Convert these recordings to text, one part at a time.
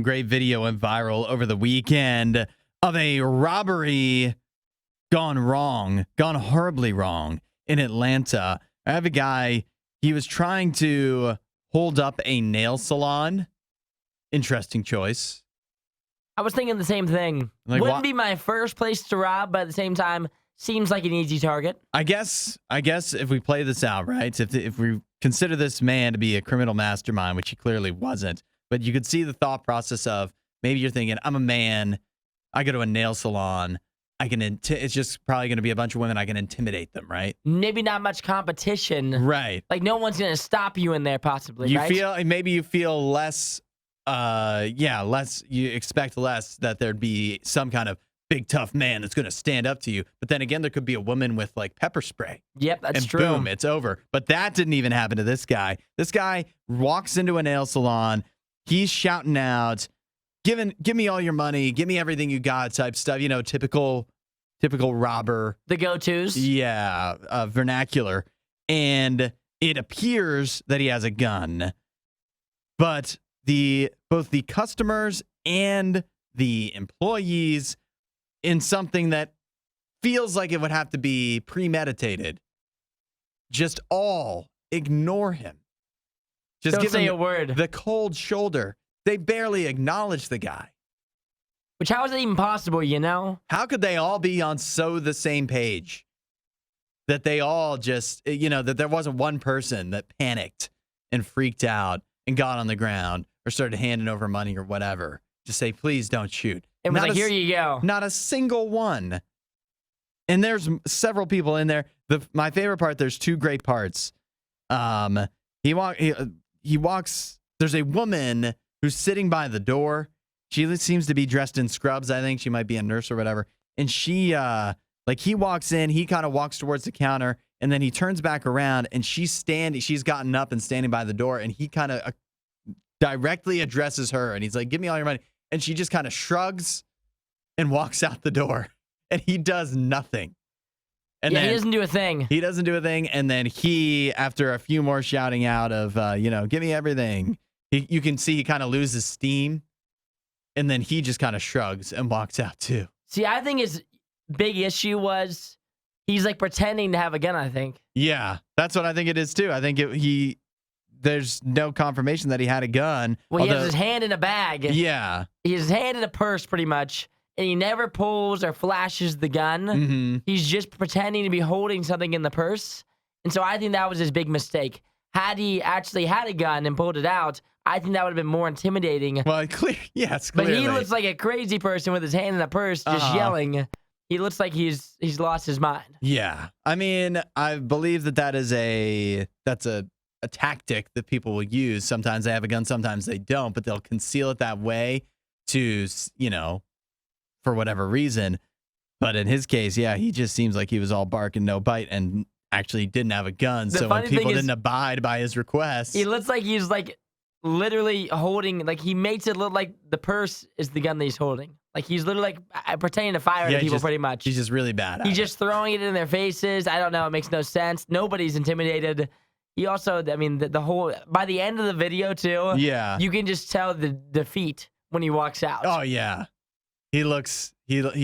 some great video went viral over the weekend of a robbery gone horribly wrong in Atlanta. I have a guy, he was trying to hold up a nail salon. Interesting choice. I was thinking the same thing. Like, Wouldn't be my first place to rob, but at the same time, seems like an easy target. I guess if we play this out, right? If we consider this man to be a criminal mastermind, which he clearly wasn't, but you could see the thought process of maybe you're thinking, I'm a man, I go to a nail salon, it's just probably going to be a bunch of women, I can intimidate them, right? Maybe not much competition. Right. Like no one's going to stop you in there possibly, You right? maybe you feel less, you expect less that there'd be some kind of big tough man that's going to stand up to you. But then again, there could be a woman with like pepper spray. Yep, that's and true. Boom, it's over. But that didn't even happen to this guy. This guy walks into a nail salon. He's shouting out, give me all your money, give me everything you got type stuff. You know, typical robber. The go-tos. Yeah, vernacular. And it appears that he has a gun. But both the customers and the employees, in something that feels like it would have to be premeditated, just all ignore him. Just Don't give say him a word. the cold shoulder. They barely acknowledge the guy. Which, how is that even possible, you know? How could they all be on the same page? That they all just, that there wasn't one person that panicked and freaked out and got on the ground or started handing over money or whatever. Just say, please don't shoot. And was like, here you go. Not a single one. And there's several people in there. My favorite part, there's two great parts. He walks, there's a woman who's sitting by the door. She seems to be dressed in scrubs. I think she might be a nurse or whatever. And she, he walks in, he kind of walks towards the counter, and then he turns back around, and she's gotten up and standing by the door, and he kind of directly addresses her, and he's like, give me all your money. And she just kind of shrugs and walks out the door, and he does nothing. And he doesn't do a thing. He doesn't do a thing, and then he, after a few more shouting out of, give me everything, you can see he kind of loses steam. And then he just kind of shrugs and walks out too. See, I think his big issue was he's like pretending to have a gun, I think. Yeah, that's what I think it is too. I think there's no confirmation that he had a gun. Well, he has his hand in a bag. Yeah. He has his hand in a purse pretty much. And he never pulls or flashes the gun. Mm-hmm. He's just pretending to be holding something in the purse. And so I think that was his big mistake. Had he actually had a gun and pulled it out, I think that would have been more intimidating. Well, yes, clearly. But he looks like a crazy person with his hand in a purse just yelling. He looks like he's lost his mind. Yeah. I mean, I believe that's a tactic that people will use. Sometimes they have a gun, sometimes they don't, but they'll conceal it that way to, for whatever reason. But in his case, yeah, he just seems like he was all bark and no bite and actually didn't have a gun. So when people didn't abide by his request. He looks like he's like literally holding, like he makes it look like the purse is the gun that he's holding. Like he's literally like pretending to fire at people pretty much. He's just really bad at it. He's just throwing it in their faces. I don't know. It makes no sense. Nobody's intimidated. He also, I mean, the whole, by the end of the video too, yeah, you can just tell the defeat when he walks out. Oh yeah. He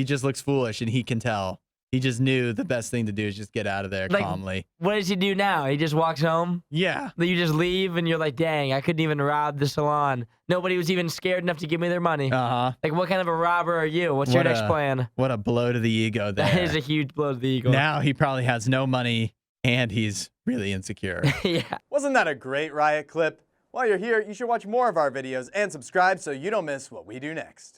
just looks foolish, and he can tell. He just knew the best thing to do is just get out of there calmly. What does he do now? He just walks home? Yeah. You just leave, and you're like, dang, I couldn't even rob the salon. Nobody was even scared enough to give me their money. Uh-huh. Like, what kind of a robber are you? What's your next plan? What a blow to the ego there. That is a huge blow to the ego. Now he probably has no money, and he's really insecure. Yeah. Wasn't that a great Riot clip? While you're here, you should watch more of our videos and subscribe so you don't miss what we do next.